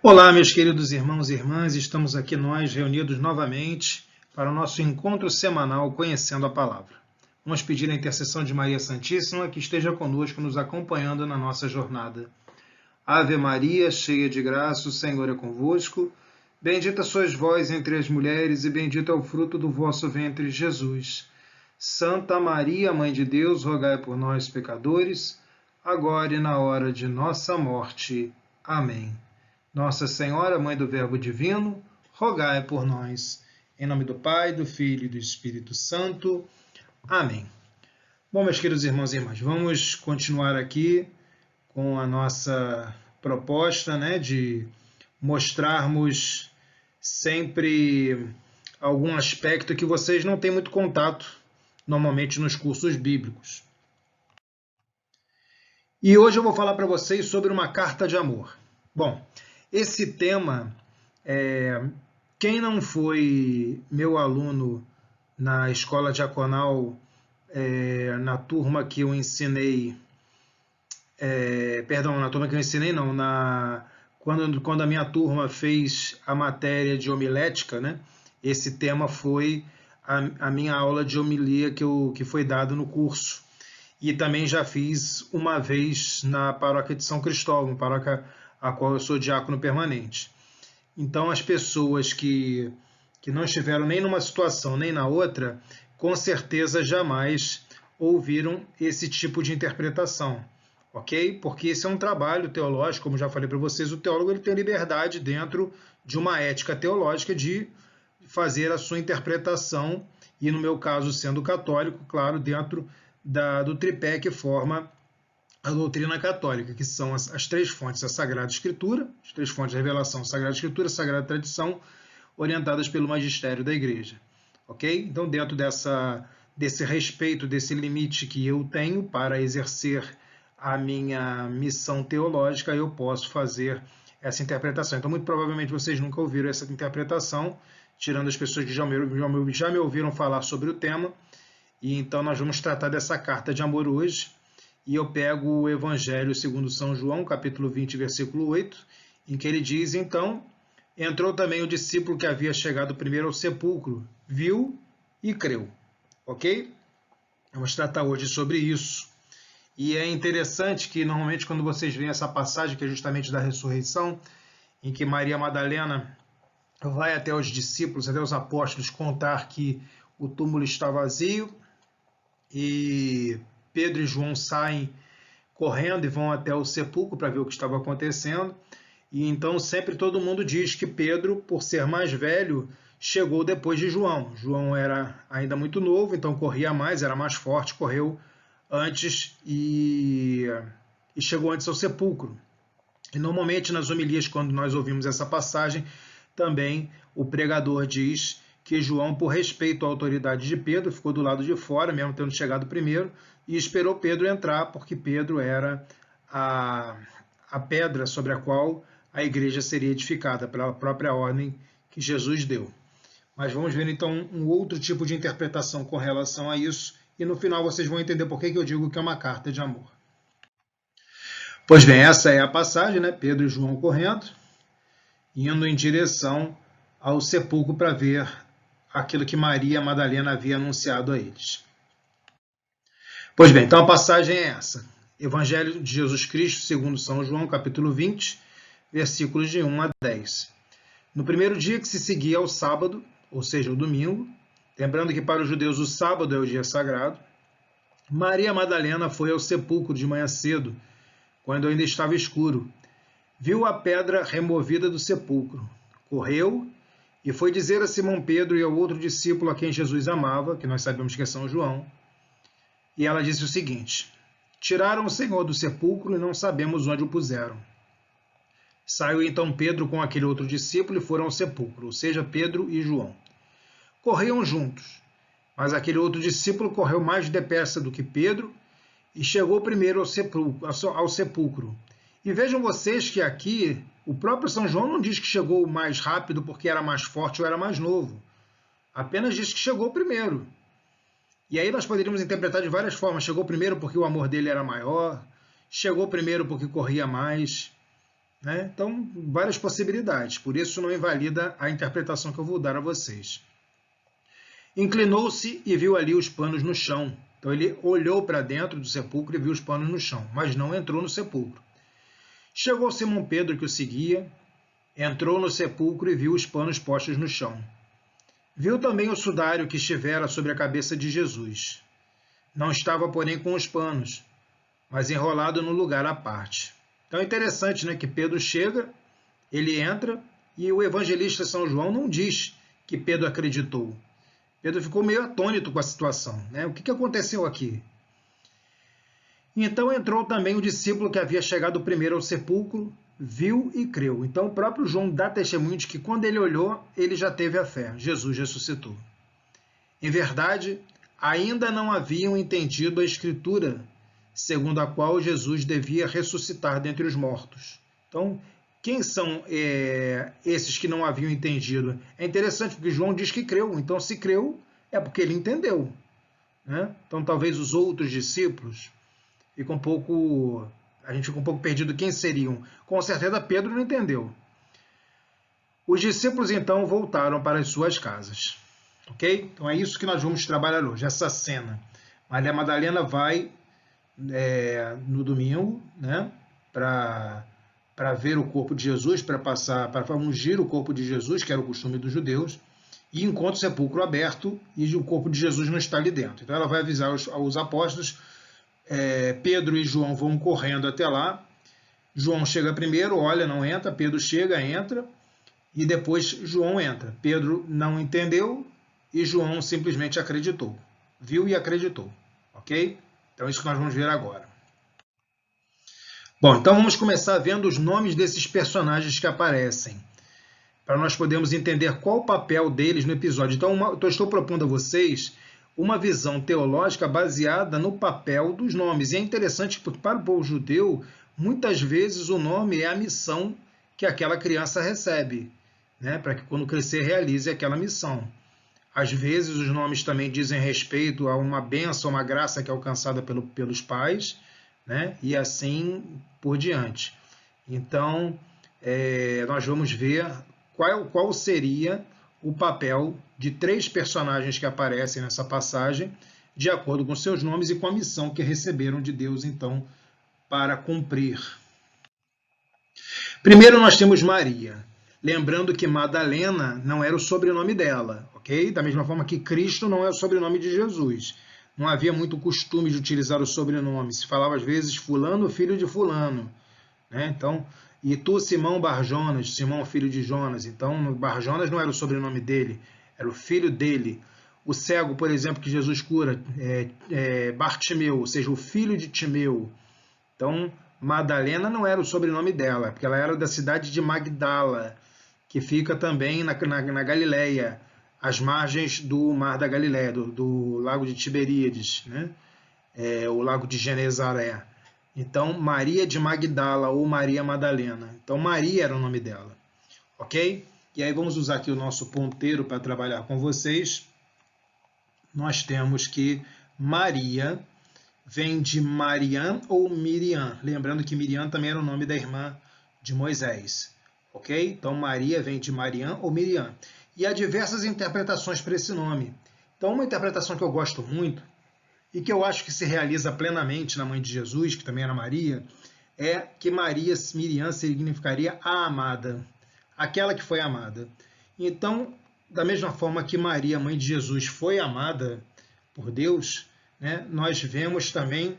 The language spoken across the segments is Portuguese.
Olá, meus queridos irmãos e irmãs, estamos aqui nós reunidos novamente para o nosso encontro semanal Conhecendo a Palavra. Vamos pedir a intercessão de Maria Santíssima que esteja conosco, nos acompanhando na nossa jornada. Ave Maria, cheia de graça, o Senhor é convosco. Bendita sois vós entre as mulheres e bendito é o fruto do vosso ventre, Jesus. Santa Maria, Mãe de Deus, rogai por nós, pecadores, agora e na hora de nossa morte. Amém. Nossa Senhora, Mãe do Verbo Divino, rogai por nós. Em nome do Pai, do Filho e do Espírito Santo. Amém. Bom, meus queridos irmãos e irmãs, vamos continuar aqui com a nossa proposta, de mostrarmos sempre algum aspecto que vocês não têm muito contato, normalmente nos cursos bíblicos. E hoje eu vou falar para vocês sobre uma carta de amor. Bom, esse tema, quem não foi meu aluno na escola diaconal, na turma que eu ensinei, na turma que eu ensinei não, quando a minha turma fez a matéria de homilética, esse tema foi a minha aula de homilia que foi dado no curso. E também já fiz uma vez na paróquia de São Cristóvão, paróquia a qual eu sou diácono permanente. Então, as pessoas que não estiveram nem numa situação nem na outra, com certeza jamais ouviram esse tipo de interpretação, ok? Porque esse é um trabalho teológico, como já falei para vocês, o teólogo ele tem liberdade dentro de uma ética teológica de fazer a sua interpretação, e no meu caso, sendo católico, claro, dentro do tripé que forma a doutrina católica, que são as três fontes, a Sagrada Escritura, as três fontes de revelação, Sagrada Escritura, Sagrada Tradição, orientadas pelo magistério da Igreja. Ok? Então, dentro desse respeito, desse limite que eu tenho para exercer a minha missão teológica, eu posso fazer essa interpretação. Então, muito provavelmente, vocês nunca ouviram essa interpretação, tirando as pessoas que já me ouviram falar sobre o tema. E então, nós vamos tratar dessa carta de amor hoje. E eu pego o Evangelho segundo São João, capítulo 20, versículo 8, em que ele diz, então, entrou também o discípulo que havia chegado primeiro ao sepulcro, viu e creu. Ok? Vamos tratar hoje sobre isso. E é interessante que, normalmente, quando vocês veem essa passagem, que é justamente da ressurreição, em que Maria Madalena vai até os discípulos, até os apóstolos, contar que o túmulo está vazio, e Pedro e João saem correndo e vão até o sepulcro para ver o que estava acontecendo. E então sempre todo mundo diz que Pedro, por ser mais velho, chegou depois de João. João era ainda muito novo, então corria mais, era mais forte, correu antes e chegou antes ao sepulcro. E normalmente nas homilias, quando nós ouvimos essa passagem, também o pregador diz que João, por respeito à autoridade de Pedro, ficou do lado de fora, mesmo tendo chegado primeiro, e esperou Pedro entrar, porque Pedro era a pedra sobre a qual a igreja seria edificada, pela própria ordem que Jesus deu. Mas vamos ver então um outro tipo de interpretação com relação a isso, e no final vocês vão entender por que eu digo que é uma carta de amor. Pois bem, essa é a passagem, Pedro e João correndo, indo em direção ao sepulcro para ver aquilo que Maria Madalena havia anunciado a eles. Pois bem, então a passagem é essa. Evangelho de Jesus Cristo, segundo São João, capítulo 20, versículos de 1 a 10. No primeiro dia que se seguia ao sábado, ou seja, o domingo, lembrando que para os judeus o sábado é o dia sagrado, Maria Madalena foi ao sepulcro de manhã cedo, quando ainda estava escuro. Viu a pedra removida do sepulcro. Correu e foi dizer a Simão Pedro e ao outro discípulo a quem Jesus amava, que nós sabemos que é São João, e ela disse o seguinte: tiraram o Senhor do sepulcro e não sabemos onde o puseram. Saiu então Pedro com aquele outro discípulo e foram ao sepulcro, ou seja, Pedro e João. Corriam juntos, mas aquele outro discípulo correu mais depressa do que Pedro e chegou primeiro ao sepulcro. E vejam vocês que aqui o próprio São João não diz que chegou mais rápido porque era mais forte ou era mais novo. Apenas diz que chegou primeiro. E aí nós poderíamos interpretar de várias formas. Chegou primeiro porque o amor dele era maior, chegou primeiro porque corria mais. né? Então, várias possibilidades, por isso não invalida a interpretação que eu vou dar a vocês. Inclinou-se e viu ali os panos no chão. Então ele olhou para dentro do sepulcro e viu os panos no chão, mas não entrou no sepulcro. Chegou Simão Pedro, que o seguia, entrou no sepulcro e viu os panos postos no chão. Viu também o sudário que estivera sobre a cabeça de Jesus. Não estava, porém, com os panos, mas enrolado no lugar à parte. Então é interessante, né, que Pedro chega, ele entra, e o evangelista São João não diz que Pedro acreditou. Pedro ficou meio atônito com a situação, né? O que aconteceu aqui? Então entrou também o discípulo que havia chegado primeiro ao sepulcro, viu e creu. Então o próprio João dá testemunho de que quando ele olhou, ele já teve a fé. Jesus ressuscitou. Em verdade, ainda não haviam entendido a Escritura, segundo a qual Jesus devia ressuscitar dentre os mortos. Então, quem são esses que não haviam entendido? É interessante porque João diz que creu. Então, se creu, é porque ele entendeu, né? Então, talvez os outros discípulos a gente fica um pouco perdido quem seriam. Com certeza Pedro não entendeu. Os discípulos então voltaram para as suas casas. Ok? Então é isso que nós vamos trabalhar hoje, essa cena. Maria Madalena vai no domingo, né, para ver o corpo de Jesus, para ungir o corpo de Jesus, que era o costume dos judeus, e encontra o sepulcro aberto e o corpo de Jesus não está ali dentro. Então ela vai avisar os apóstolos. Pedro e João vão correndo até lá. João chega primeiro, olha, não entra. Pedro chega, entra. E depois João entra. Pedro não entendeu e João simplesmente acreditou. Viu e acreditou. Ok? Então é isso que nós vamos ver agora. Bom, então vamos começar vendo os nomes desses personagens que aparecem, para nós podermos entender qual o papel deles no episódio. Então eu estou propondo a vocês uma visão teológica baseada no papel dos nomes. E é interessante porque para o povo judeu, muitas vezes o nome é a missão que aquela criança recebe, né? Para que quando crescer realize aquela missão. Às vezes os nomes também dizem respeito a uma bênção, uma graça que é alcançada pelos pais, né? E assim por diante. Então, nós vamos ver qual seria o papel de 3 personagens que aparecem nessa passagem, de acordo com seus nomes e com a missão que receberam de Deus, então, para cumprir. Primeiro nós temos Maria. Lembrando que Madalena não era o sobrenome dela, ok? Da mesma forma que Cristo não é o sobrenome de Jesus. Não havia muito costume de utilizar o sobrenome. Se falava às vezes fulano, filho de fulano, né? Então, e tu, Simão Barjonas, Simão filho de Jonas. Então, Barjonas não era o sobrenome dele, era o filho dele. O cego, por exemplo, que Jesus cura, Bartimeu, ou seja, o filho de Timeu. Então, Madalena não era o sobrenome dela, porque ela era da cidade de Magdala, que fica também na Galileia, às margens do Mar da Galileia, do Lago de Tiberíades, né? O Lago de Genezaré. Então, Maria de Magdala ou Maria Madalena. Então, Maria era o nome dela, ok? E aí vamos usar aqui o nosso ponteiro para trabalhar com vocês. Nós temos que Maria vem de Mariam ou Miriam. Lembrando que Miriam também era o nome da irmã de Moisés, ok? Então, Maria vem de Mariam ou Miriam. E há diversas interpretações para esse nome. Então, uma interpretação que eu gosto muito e que eu acho que se realiza plenamente na mãe de Jesus, que também era Maria, é que Miriam significaria a amada, aquela que foi amada. Então, da mesma forma que Maria, mãe de Jesus, foi amada por Deus, né, nós vemos também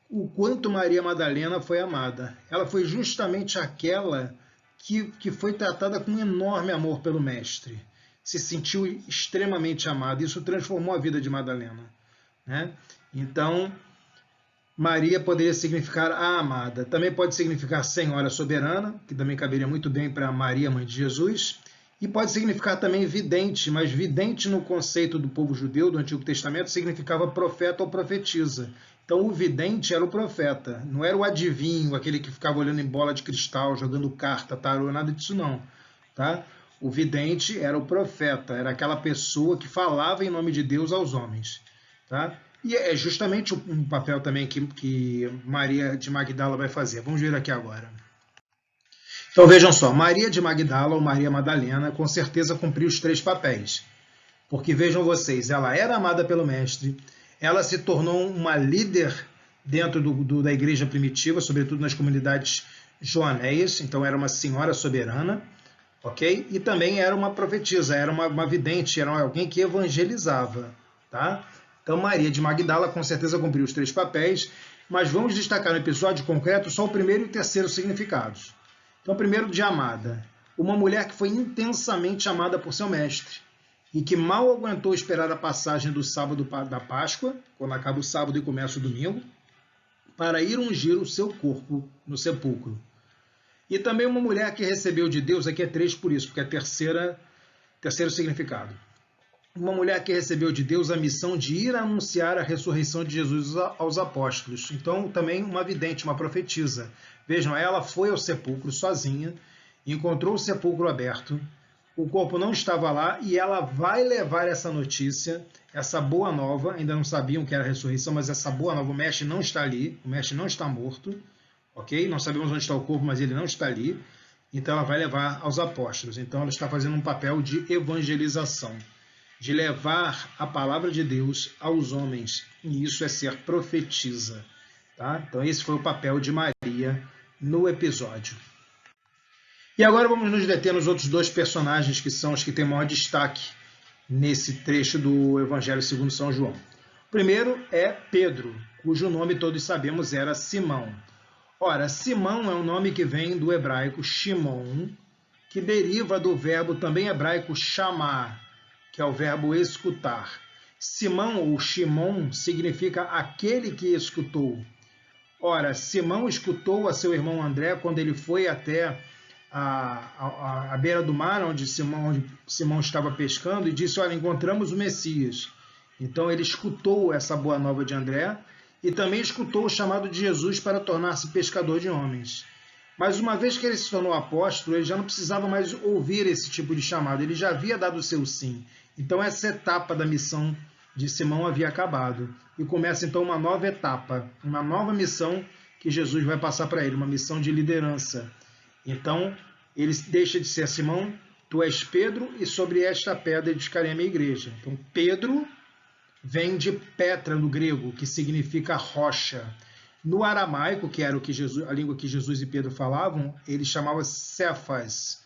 o quanto Maria Madalena foi amada. Ela foi justamente aquela que foi tratada com um enorme amor pelo Mestre. Se sentiu extremamente amada. Isso transformou a vida de Madalena, né? Então, Maria poderia significar a amada. Também pode significar Senhora Soberana, que também caberia muito bem para Maria, mãe de Jesus. E pode significar também vidente, mas vidente no conceito do povo judeu do Antigo Testamento significava profeta ou profetisa. Então o vidente era o profeta, não era o adivinho, aquele que ficava olhando em bola de cristal, jogando carta, tarô, nada disso não. Tá? O vidente era o profeta, era aquela pessoa que falava em nome de Deus aos homens. Tá? E é justamente um papel também que Maria de Magdala vai fazer. Vamos ver aqui agora. Então vejam só, Maria de Magdala ou Maria Madalena com certeza cumpriu os 3 papéis. Porque vejam vocês, ela era amada pelo Mestre, ela se tornou uma líder dentro da igreja primitiva, sobretudo nas comunidades joaneias, então era uma senhora soberana, ok? E também era uma profetisa, era uma vidente, era alguém que evangelizava, tá? Então Maria de Magdala com certeza cumpriu os 3 papéis, mas vamos destacar no episódio concreto só o primeiro e o terceiro significados. Então, primeiro de amada, uma mulher que foi intensamente amada por seu mestre e que mal aguentou esperar a passagem do sábado da Páscoa, quando acaba o sábado e começa o domingo, para ir ungir o seu corpo no sepulcro. E também uma mulher que recebeu de Deus, aqui é 3 por isso, porque é terceiro significado. Uma mulher que recebeu de Deus a missão de ir anunciar a ressurreição de Jesus aos apóstolos. Então, também uma vidente, uma profetisa. Vejam, ela foi ao sepulcro sozinha, encontrou o sepulcro aberto, o corpo não estava lá e ela vai levar essa notícia, essa boa nova, ainda não sabiam que era a ressurreição, mas essa boa nova, o mestre não está ali, o mestre não está morto, ok? Não sabemos onde está o corpo, mas ele não está ali, então ela vai levar aos apóstolos. Então ela está fazendo um papel de evangelização, de levar a palavra de Deus aos homens, e isso é ser profetisa, tá? Então esse foi o papel de Maria no episódio. E agora vamos nos deter nos outros 2 personagens que são os que têm maior destaque nesse trecho do Evangelho segundo São João. O primeiro é Pedro, cujo nome todos sabemos era Simão. Ora, Simão é um nome que vem do hebraico Shimon, que deriva do verbo também hebraico chamar, que é o verbo escutar. Simão ou Shimon significa aquele que escutou. Ora, Simão escutou a seu irmão André quando ele foi até à beira do mar, onde Simão estava pescando, e disse, olha, encontramos o Messias. Então ele escutou essa boa nova de André e também escutou o chamado de Jesus para tornar-se pescador de homens. Mas uma vez que ele se tornou apóstolo, ele já não precisava mais ouvir esse tipo de chamado, ele já havia dado o seu sim. Então essa etapa da missão de Simão havia acabado. E começa então uma nova etapa, uma nova missão que Jesus vai passar para ele, uma missão de liderança. Então, ele deixa de ser Simão, tu és Pedro, e sobre esta pedra edificarei a minha igreja. Então, Pedro vem de Petra no grego, que significa rocha. No aramaico, que era a língua que Jesus e Pedro falavam, ele chamava Cefas,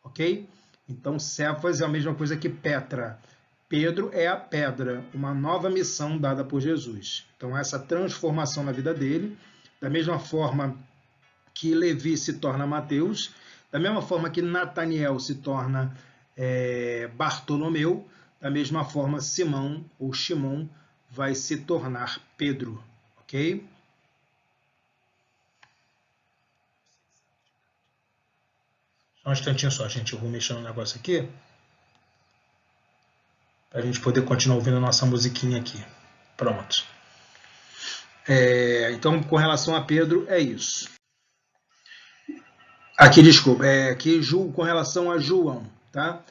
ok? Então, Cefas é a mesma coisa que Petra. Pedro é a pedra, uma nova missão dada por Jesus. Então, essa transformação na vida dele, da mesma forma que Levi se torna Mateus, da mesma forma que Nataniel se torna Bartolomeu, da mesma forma Simão ou Shimon vai se tornar Pedro, ok? Só um instantinho só, gente, eu vou mexer no negócio aqui, para a gente poder continuar ouvindo a nossa musiquinha aqui. Pronto. Então, com relação a Pedro, é isso. Aqui, desculpa, aqui com relação a João, tá?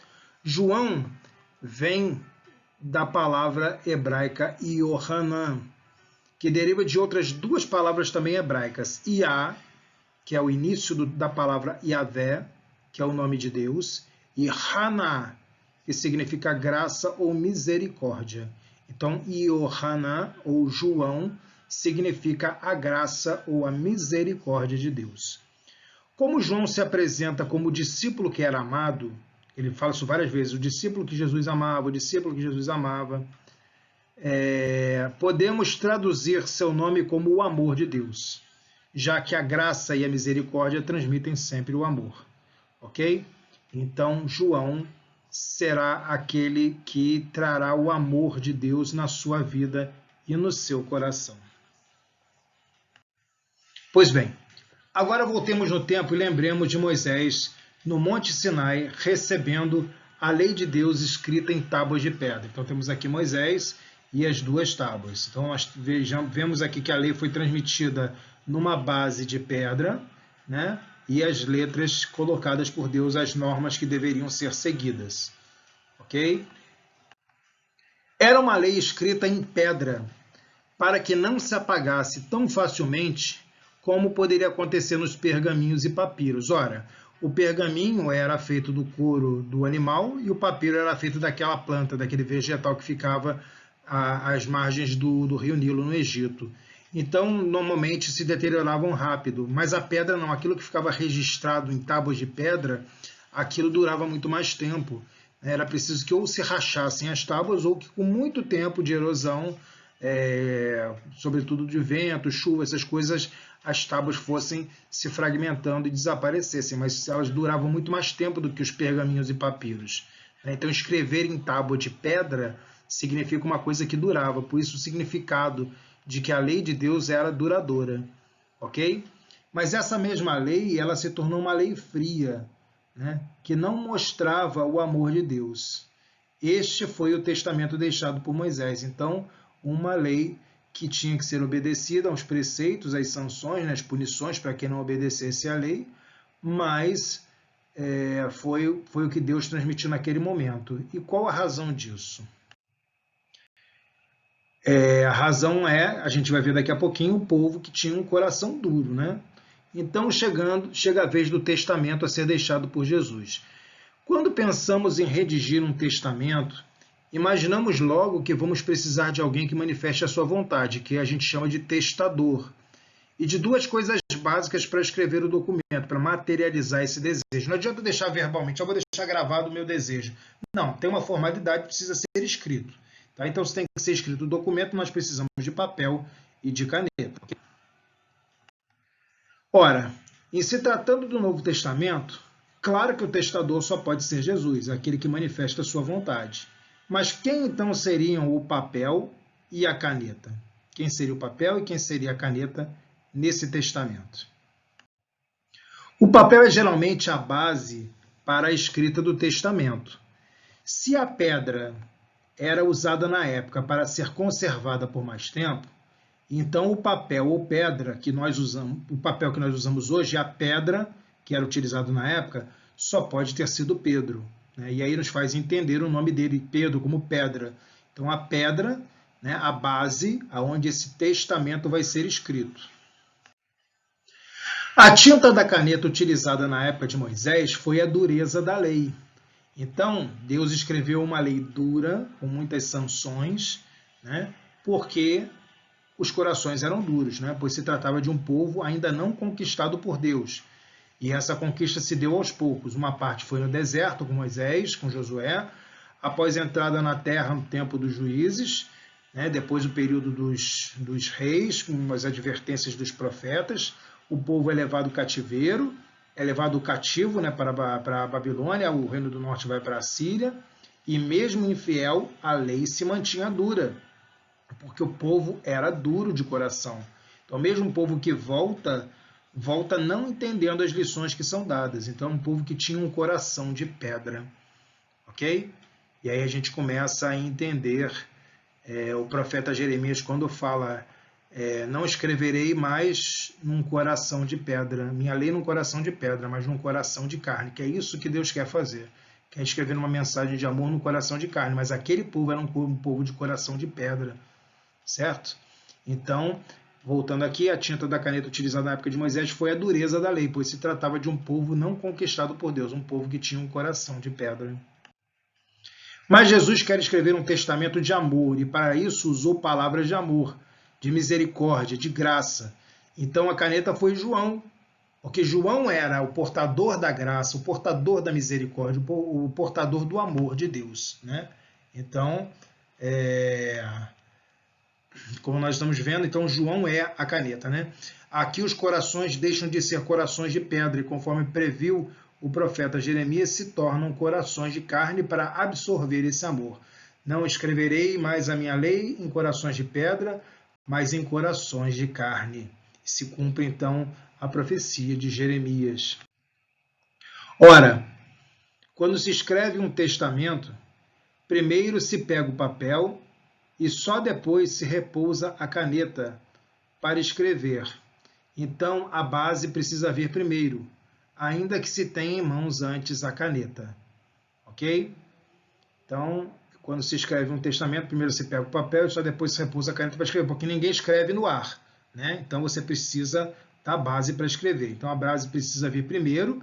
João vem da palavra hebraica Yohanan, que deriva de outras 2 palavras também hebraicas, Iá, que é o início da palavra Yahvé, que é o nome de Deus, e Haná, que significa graça ou misericórdia. Então, Yohanan, ou João, significa a graça ou a misericórdia de Deus. Como João se apresenta como o discípulo que era amado, ele fala isso várias vezes, o discípulo que Jesus amava, o discípulo que Jesus amava, podemos traduzir seu nome como o amor de Deus, já que a graça e a misericórdia transmitem sempre o amor, ok? Então, João será aquele que trará o amor de Deus na sua vida e no seu coração. Pois bem, agora voltemos no tempo e lembremos de Moisés no Monte Sinai recebendo a lei de Deus escrita em tábuas de pedra. Então temos aqui Moisés e as 2 tábuas. Então nós vemos aqui que a lei foi transmitida numa base de pedra, né? E as letras colocadas por Deus, as normas que deveriam ser seguidas. Ok? Era uma lei escrita em pedra, para que não se apagasse tão facilmente como poderia acontecer nos pergaminhos e papiros. Ora, o pergaminho era feito do couro do animal e o papiro era feito daquela planta, daquele vegetal que ficava às margens do rio Nilo, no Egito. Então, normalmente se deterioravam rápido, mas a pedra não, aquilo que ficava registrado em tábuas de pedra, aquilo durava muito mais tempo. Era preciso que ou se rachassem as tábuas ou que com muito tempo de erosão, sobretudo de vento, chuva, essas coisas, as tábuas fossem se fragmentando e desaparecessem, mas elas duravam muito mais tempo do que os pergaminhos e papiros. Então, escrever em tábua de pedra significa uma coisa que durava, por isso o significado de que a lei de Deus era duradoura, ok? Mas essa mesma lei, ela se tornou uma lei fria, né? Que não mostrava o amor de Deus. Este foi o testamento deixado por Moisés. Então, uma lei que tinha que ser obedecida aos preceitos, às sanções, né, as punições para quem não obedecesse à lei, mas foi o que Deus transmitiu naquele momento. E qual a razão disso? A razão a gente vai ver daqui a pouquinho, o povo que tinha um coração duro, né? Então, chega a vez do testamento a ser deixado por Jesus. Quando pensamos em redigir um testamento, imaginamos logo que vamos precisar de alguém que manifeste a sua vontade, que a gente chama de testador, e de duas coisas básicas para escrever o documento, para materializar esse desejo. Não adianta deixar verbalmente, eu vou deixar gravado o meu desejo. Não, tem uma formalidade, precisa ser escrito. Tá? Então, se tem que ser escrito o documento, nós precisamos de papel e de caneta. Ora, em se tratando do Novo Testamento, claro que o testador só pode ser Jesus, aquele que manifesta a sua vontade. Mas quem então seriam o papel e a caneta? Quem seria o papel e quem seria a caneta nesse testamento? O papel é geralmente a base para a escrita do testamento. Se a pedra era usada na época para ser conservada por mais tempo, então o papel ou pedra que nós usamos, o papel que nós usamos hoje, a pedra que era utilizado na época, só pode ter sido Pedro. Né? E aí nos faz entender o nome dele, Pedro, como pedra. Então a pedra, né, a base aonde esse testamento vai ser escrito. A tinta da caneta utilizada na época de Moisés foi a dureza da lei. Então, Deus escreveu uma lei dura, com muitas sanções, né, porque os corações eram duros, né, pois se tratava de um povo ainda não conquistado por Deus. E essa conquista se deu aos poucos. Uma parte foi no deserto, com Moisés, com Josué, após a entrada na terra no tempo dos juízes, né, depois o período dos reis, com as advertências dos profetas, o povo é levado cativeiro, é levado cativo, né, para a Babilônia, o reino do norte vai para a Síria, e mesmo infiel, a lei se mantinha dura, porque o povo era duro de coração. Então, mesmo o povo que volta não entendendo as lições que são dadas. Então, é um povo que tinha um coração de pedra. Ok? E aí a gente começa a entender o profeta Jeremias quando fala não escreverei mais num coração de pedra, minha lei num coração de pedra, mas num coração de carne, que é isso que Deus quer fazer. Quer escrever uma mensagem de amor num coração de carne, mas aquele povo era um povo de coração de pedra, certo? Então, voltando aqui, a tinta da caneta utilizada na época de Moisés foi a dureza da lei, pois se tratava de um povo não conquistado por Deus, um povo que tinha um coração de pedra. Mas Jesus quer escrever um testamento de amor, e para isso usou palavras de amor, de misericórdia, de graça. Então a caneta foi João, porque João era o portador da graça, o portador da misericórdia, o portador do amor de Deus. Né? Então, como nós estamos vendo, então João é a caneta. Né? Aqui os corações deixam de ser corações de pedra, e conforme previu o profeta Jeremias, se tornam corações de carne para absorver esse amor. Não escreverei mais a minha lei em corações de pedra, mas em corações de carne. Se cumpre, então, a profecia de Jeremias. Ora, quando se escreve um testamento, primeiro se pega o papel e só depois se repousa a caneta para escrever. Então, a base precisa vir primeiro, ainda que se tenha em mãos antes a caneta. Ok? Então, quando se escreve um testamento, primeiro se pega o papel e só depois se repousa a caneta para escrever, porque ninguém escreve no ar. Né? Então, você precisa da base para escrever. Então, a base precisa vir primeiro,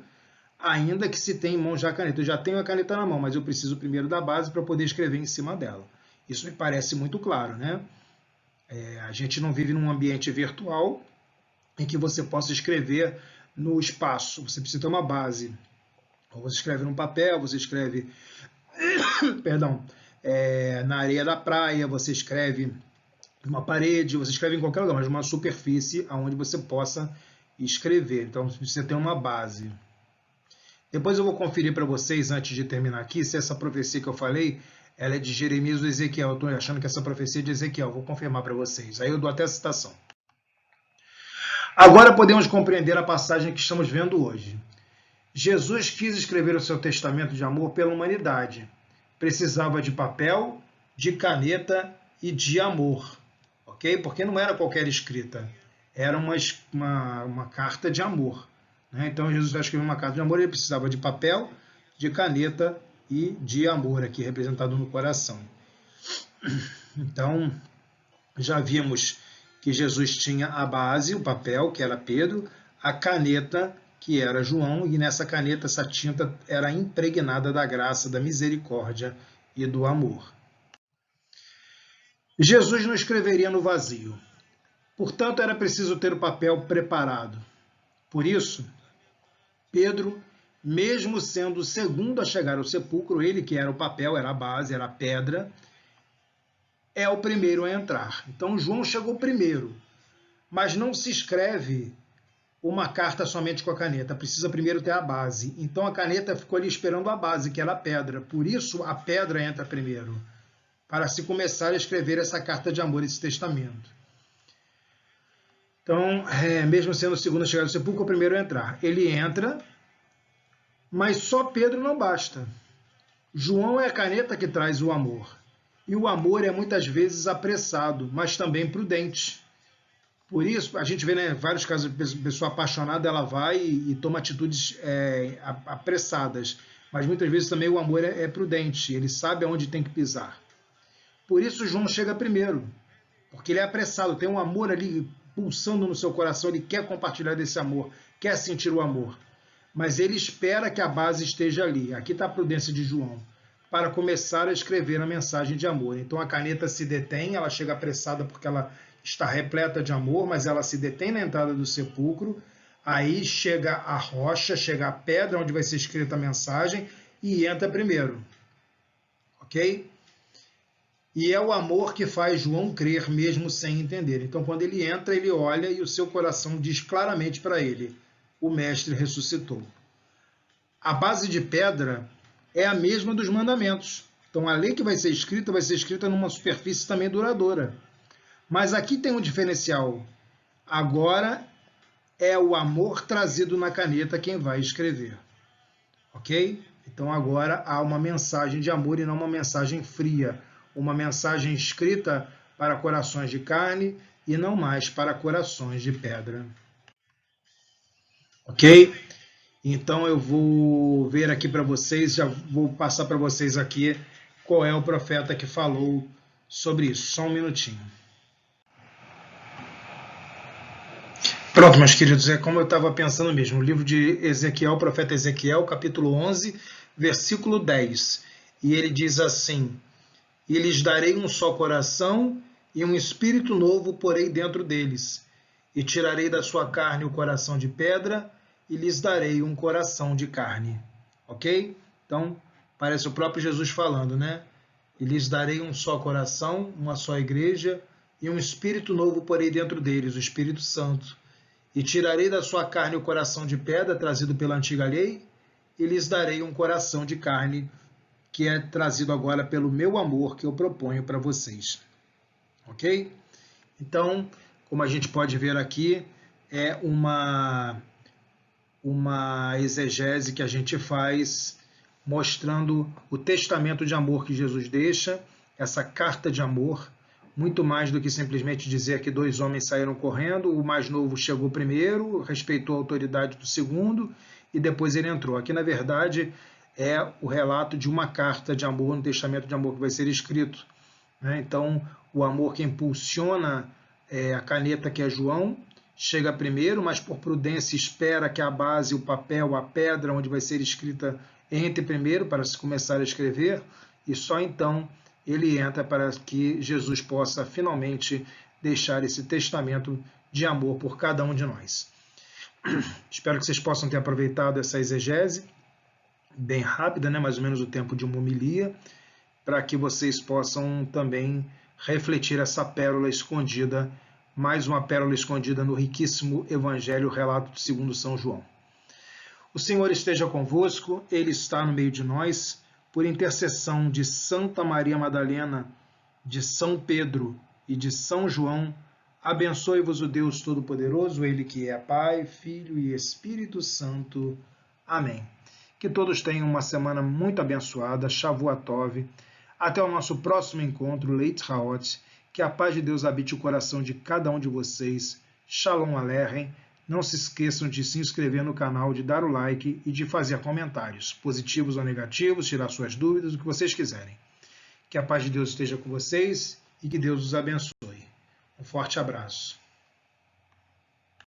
ainda que se tenha em mão já a caneta. Eu já tenho a caneta na mão, mas eu preciso primeiro da base para poder escrever em cima dela. Isso me parece muito claro, né? A gente não vive num ambiente virtual em que você possa escrever no espaço. Você precisa ter uma base. Ou você escreve num papel, você escreve perdão, na areia da praia, você escreve numa parede, você escreve em qualquer lugar, mas numa superfície onde você possa escrever. Então, você precisa ter uma base. Depois eu vou conferir para vocês, antes de terminar aqui, se essa profecia que eu falei, ela é de Jeremias ou Ezequiel. Eu estou achando que essa profecia é de Ezequiel, vou confirmar para vocês. Aí eu dou até a citação. Agora podemos compreender a passagem que estamos vendo hoje. Jesus quis escrever o seu testamento de amor pela humanidade. Precisava de papel, de caneta e de amor. Ok? Porque não era qualquer escrita. Era uma carta de amor. Né? Então Jesus vai escrever uma carta de amor, ele precisava de papel, de caneta e de amor, aqui representado no coração. Então, já vimos que Jesus tinha a base, o papel, que era Pedro, a caneta, que era João, e nessa caneta, essa tinta era impregnada da graça, da misericórdia e do amor. Jesus não escreveria no vazio. Portanto, era preciso ter o papel preparado. Por isso, Pedro, mesmo sendo o segundo a chegar ao sepulcro, ele que era o papel, era a base, era a pedra, é o primeiro a entrar. Então, João chegou primeiro, mas não se escreve uma carta somente com a caneta, precisa primeiro ter a base. Então, a caneta ficou ali esperando a base, que era a pedra. Por isso, a pedra entra primeiro, para se começar a escrever essa carta de amor, esse testamento. Então, mesmo sendo o segundo a chegar ao sepulcro, o primeiro a entrar. Ele entra, mas só Pedro não basta. João é a caneta que traz o amor. E o amor é muitas vezes apressado, mas também prudente. Por isso, a gente vê vários casos de pessoa apaixonada, ela vai e toma atitudes apressadas. Mas muitas vezes também o amor é prudente, ele sabe aonde tem que pisar. Por isso João chega primeiro, porque ele é apressado, tem um amor ali pulsando no seu coração, ele quer compartilhar desse amor, quer sentir o amor. Mas ele espera que a base esteja ali. Aqui está a prudência de João, para começar a escrever a mensagem de amor. Então a caneta se detém, ela chega apressada porque ela está repleta de amor, mas ela se detém na entrada do sepulcro. Aí chega a rocha, chega a pedra onde vai ser escrita a mensagem e entra primeiro. Ok? E é o amor que faz João crer mesmo sem entender. Então quando ele entra, ele olha e o seu coração diz claramente para ele: o Mestre ressuscitou. A base de pedra é a mesma dos mandamentos. Então a lei que vai ser escrita numa superfície também duradoura. Mas aqui tem um diferencial. Agora é o amor trazido na caneta quem vai escrever. Ok? Então agora há uma mensagem de amor e não uma mensagem fria. Uma mensagem escrita para corações de carne e não mais para corações de pedra. Ok? Então eu vou ver aqui para vocês, já vou passar para vocês aqui qual é o profeta que falou sobre isso. Só um minutinho. Pronto, meus queridos, é como eu estava pensando mesmo. O livro de Ezequiel, o profeta Ezequiel, capítulo 11, versículo 10. E ele diz assim: e lhes darei um só coração e um espírito novo porei dentro deles. E tirarei da sua carne o coração de pedra e lhes darei um coração de carne. Ok? Então, parece o próprio Jesus falando, né? E lhes darei um só coração, uma só igreja, e um espírito novo porei dentro deles, o Espírito Santo. E tirarei da sua carne o coração de pedra, trazido pela antiga lei, e lhes darei um coração de carne, que é trazido agora pelo meu amor, que eu proponho para vocês. Ok? Então, como a gente pode ver aqui, é uma exegese que a gente faz mostrando o testamento de amor que Jesus deixa, essa carta de amor, muito mais do que simplesmente dizer que dois homens saíram correndo, o mais novo chegou primeiro, respeitou a autoridade do segundo e depois ele entrou. Aqui, na verdade, é o relato de uma carta de amor, um testamento de amor que vai ser escrito. Né? Então, o amor que impulsiona a caneta, que é João, chega primeiro, mas por prudência espera que a base, o papel, a pedra onde vai ser escrita entre primeiro para se começar a escrever, e só então ele entra para que Jesus possa finalmente deixar esse testamento de amor por cada um de nós. Espero que vocês possam ter aproveitado essa exegese, bem rápida, né? Mais ou menos o tempo de uma homilia, para que vocês possam também refletir essa pérola escondida, mais uma pérola escondida no riquíssimo Evangelho, relato segundo São João. O Senhor esteja convosco, Ele está no meio de nós, por intercessão de Santa Maria Madalena, de São Pedro e de São João, abençoe-vos o Deus Todo-Poderoso, Ele que é Pai, Filho e Espírito Santo. Amém. Que todos tenham uma semana muito abençoada, Shavua Tov. Até o nosso próximo encontro, Leit Haot. Que a paz de Deus habite o coração de cada um de vocês. Shalom Aleichem. Não se esqueçam de se inscrever no canal, de dar o like e de fazer comentários, positivos ou negativos, tirar suas dúvidas, o que vocês quiserem. Que a paz de Deus esteja com vocês e que Deus os abençoe. Um forte abraço.